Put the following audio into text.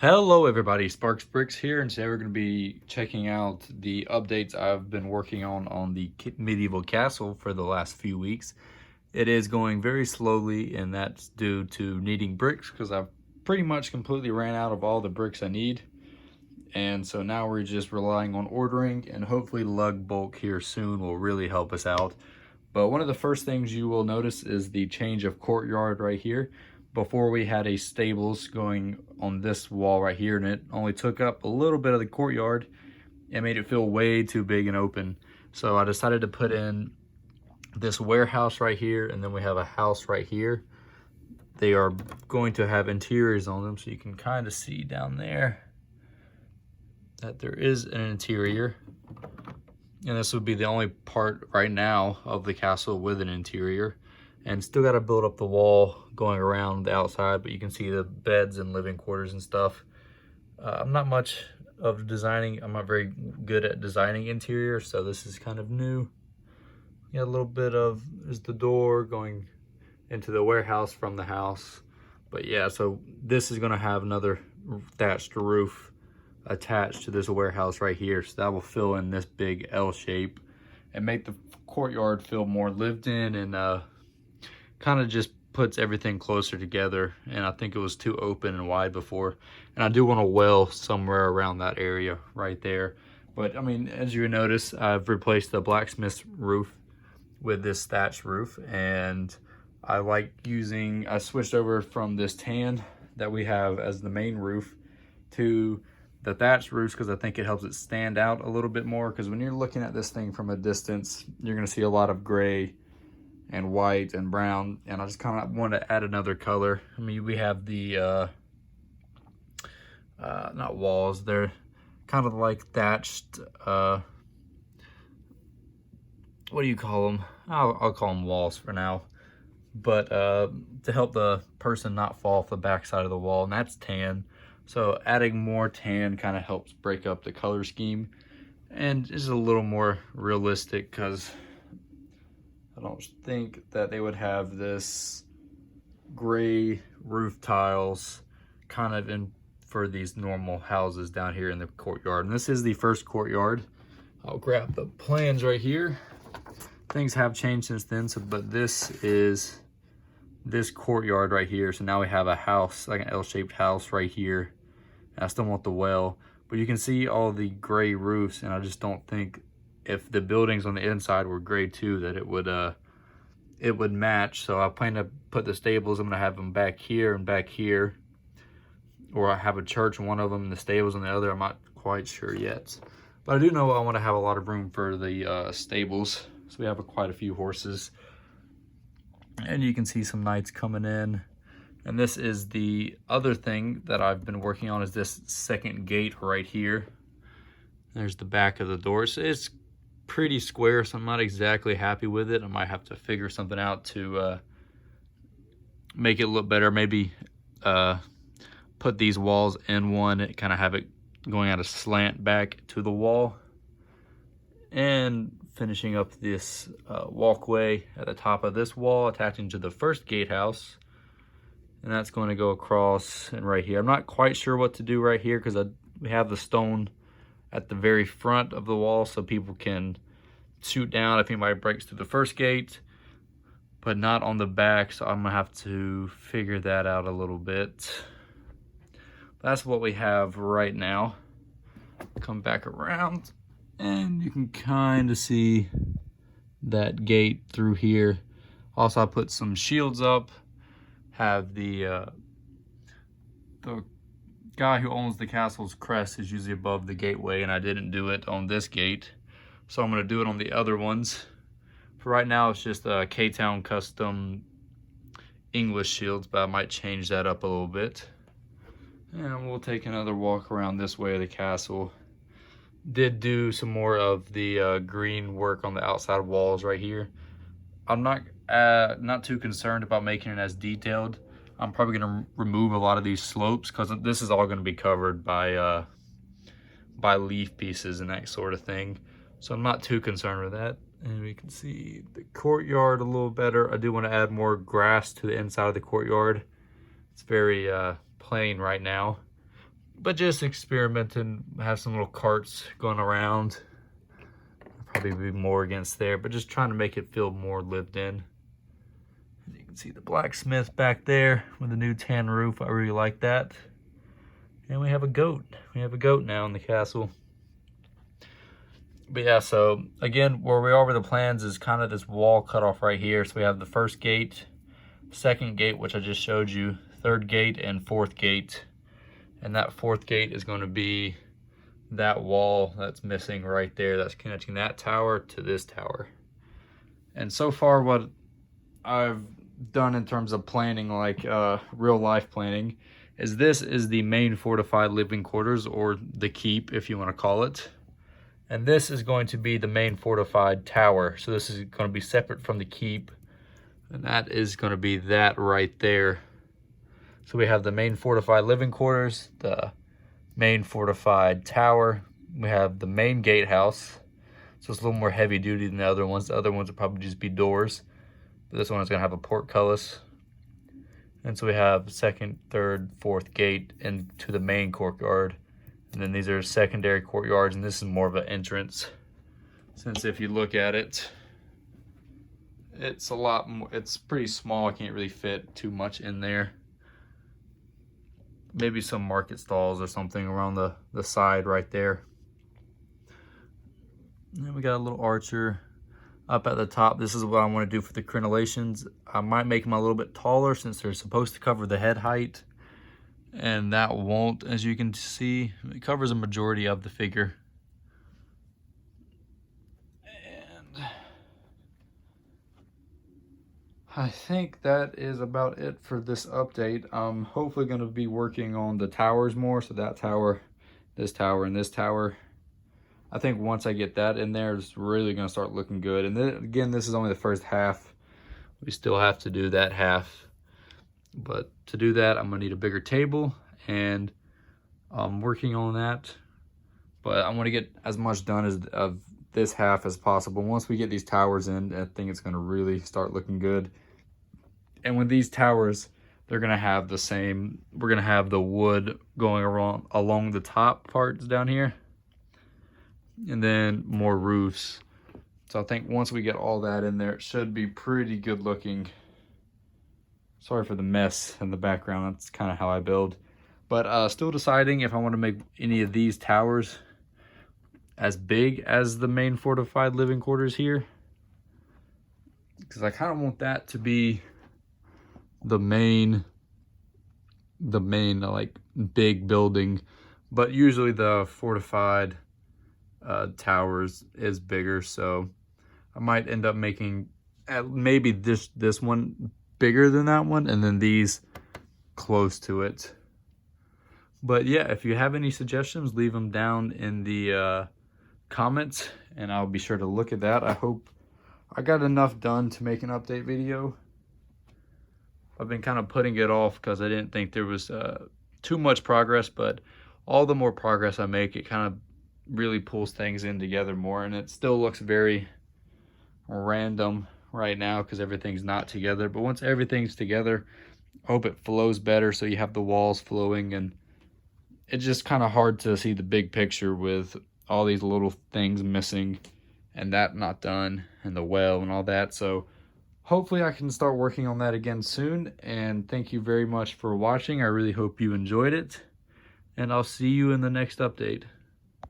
Hello everybody, Sparks Bricks here, and today we're going to be checking out the updates I've been working on the medieval castle for the last few weeks. It is going very slowly, and that's due to needing bricks because I've pretty much completely ran out of all the bricks I need. And so now we're just relying on ordering, and hopefully lug bulk here soon will really help us out. But one of the first things you will notice is the change of courtyard right here. Before we had a stables going on this wall right here, and it only took up a little bit of the courtyard and made it feel way too big and open. So I decided to put in this warehouse right here, and then we have a house right here. They are going to have interiors on them, so you can kind of see down there that there is an interior. And this would be the only part right now of the castle with an interior. And still got to build up the wall going around the outside, but you can see the beds and living quarters and stuff. I'm not much of designing. I'm not very good at designing interior, so this is kind of new. Got a little bit of, there's the door going into the warehouse from the house. But yeah, so this is going to have another thatched roof attached to this warehouse right here. So that will fill in this big L shape and make the courtyard feel more lived in, and kind of just puts everything closer together. And I think it was too open and wide before, and I do want a well somewhere around that area right there. But I mean, as you notice, I've replaced the blacksmith's roof with this thatched roof, and I switched over from this tan that we have as the main roof to the thatched roofs because I think it helps it stand out a little bit more. Because when you're looking at this thing from a distance, you're going to see a lot of gray and white and brown, and I just kind of want to add another color. I mean, we have the not walls, they're kind of like thatched, what do you call them? I'll call them walls for now. But to help the person not fall off the back side of the wall, and that's tan. So adding more tan kind of helps break up the color scheme, and is a little more realistic because I don't think that they would have this gray roof tiles kind of in for these normal houses down here in the courtyard. And this is the first courtyard. I'll grab the plans right here. Things have changed since then, but this is this courtyard right here. So now we have a house, like an L-shaped house right here. And I still want the well, but you can see all the gray roofs, and I just don't think if the buildings on the inside were gray too, that it would match. So I plan to put the stables, I'm gonna have them back here and back here, or I have a church in one of them and the stables on the other. I'm not quite sure yet, but I do know I want to have a lot of room for the stables. So we have quite a few horses, and you can see some knights coming in. And this is the other thing that I've been working on, is this second gate right here. There's the back of the door. So it's pretty square, so I'm not exactly happy with it. I might have to figure something out to make it look better. Maybe put these walls in one, kind of have it going at a slant back to the wall, and finishing up this walkway at the top of this wall attaching to the first gatehouse. And that's going to go across and right here. I'm not quite sure what to do right here because we have the stone at the very front of the wall so people can shoot down if anybody breaks through the first gate, but not on the back. So I'm gonna have to figure that out a little bit. That's what we have right now. Come back around and you can kind of see that gate through here. Also, I put some shields up. Have the guy who owns the castle's crest is usually above the gateway, and I didn't do it on this gate, so I'm going to do it on the other ones. For right now, it's just a K-Town custom English shields, but I might change that up a little bit. And we'll take another walk around this way of the castle. Did do some more of the green work on the outside walls right here. I'm not too concerned about making it as detailed. I'm probably going to remove a lot of these slopes because this is all going to be covered by leaf pieces and that sort of thing. So I'm not too concerned with that. And we can see the courtyard a little better. I do want to add more grass to the inside of the courtyard. It's very plain right now. But just experimenting, have some little carts going around. Probably be more against there, but just trying to make it feel more lived in. You can see the blacksmith back there with the new tan roof. I really like that. And we have a goat. We have a goat now in the castle. But yeah, so again, where we are with the plans is kind of this wall cut off right here. So we have the first gate, second gate, which I just showed you, third gate, and fourth gate. And that fourth gate is going to be that wall that's missing right there. That's connecting that tower to this tower. And so far what I've done in terms of planning, like real life planning, is this is the main fortified living quarters, or the keep if you want to call it. And this is going to be the main fortified tower. So this is going to be separate from the keep. And that is going to be that right there. So we have the main fortified living quarters, the main fortified tower. We have the main gatehouse. So it's a little more heavy duty than the other ones. The other ones would probably just be doors. But this one is going to have a portcullis. And so we have second, third, fourth gate into the main courtyard. And then these are secondary courtyards, and this is more of an entrance. Since if you look at it, it's a lot more, it's pretty small. I can't really fit too much in there. Maybe some market stalls or something around the side right there. And then we got a little archer up at the top. This is what I want to do for the crenellations. I might make them a little bit taller since they're supposed to cover the head height. And that won't, as you can see. It covers a majority of the figure. And I think that is about it for this update. I'm hopefully going to be working on the towers more. So that tower, this tower, and this tower. I think once I get that in there, it's really going to start looking good. And then, again, this is only the first half. We still have to do that half. But to do that, I'm gonna need a bigger table, and I'm working on that. But I want to get as much done as of this half as possible. Once we get these towers in, I think it's gonna really start looking good. And with these towers, they're gonna have the same. We're gonna have the wood going around along the top parts down here, and then more roofs. So I think once we get all that in there, it should be pretty good looking. Sorry for the mess in the background. That's kind of how I build. But still deciding if I want to make any of these towers as big as the main fortified living quarters here. Because I kind of want that to be the main like big building. But usually the fortified towers is bigger. So I might end up making maybe this one bigger than that one, and then these close to it. But yeah, if you have any suggestions, leave them down in the comments, and I'll be sure to look at that. I hope I got enough done to make an update video. I've been kind of putting it off because I didn't think there was too much progress, but all the more progress I make, it kind of really pulls things in together more, and it still looks very random right now because everything's not together. But once everything's together, I hope it flows better, so you have the walls flowing, and it's just kind of hard to see the big picture with all these little things missing and that not done, and the well and all that. So hopefully I can start working on that again soon. And thank you very much for watching. I really hope you enjoyed it, and I'll see you in the next update.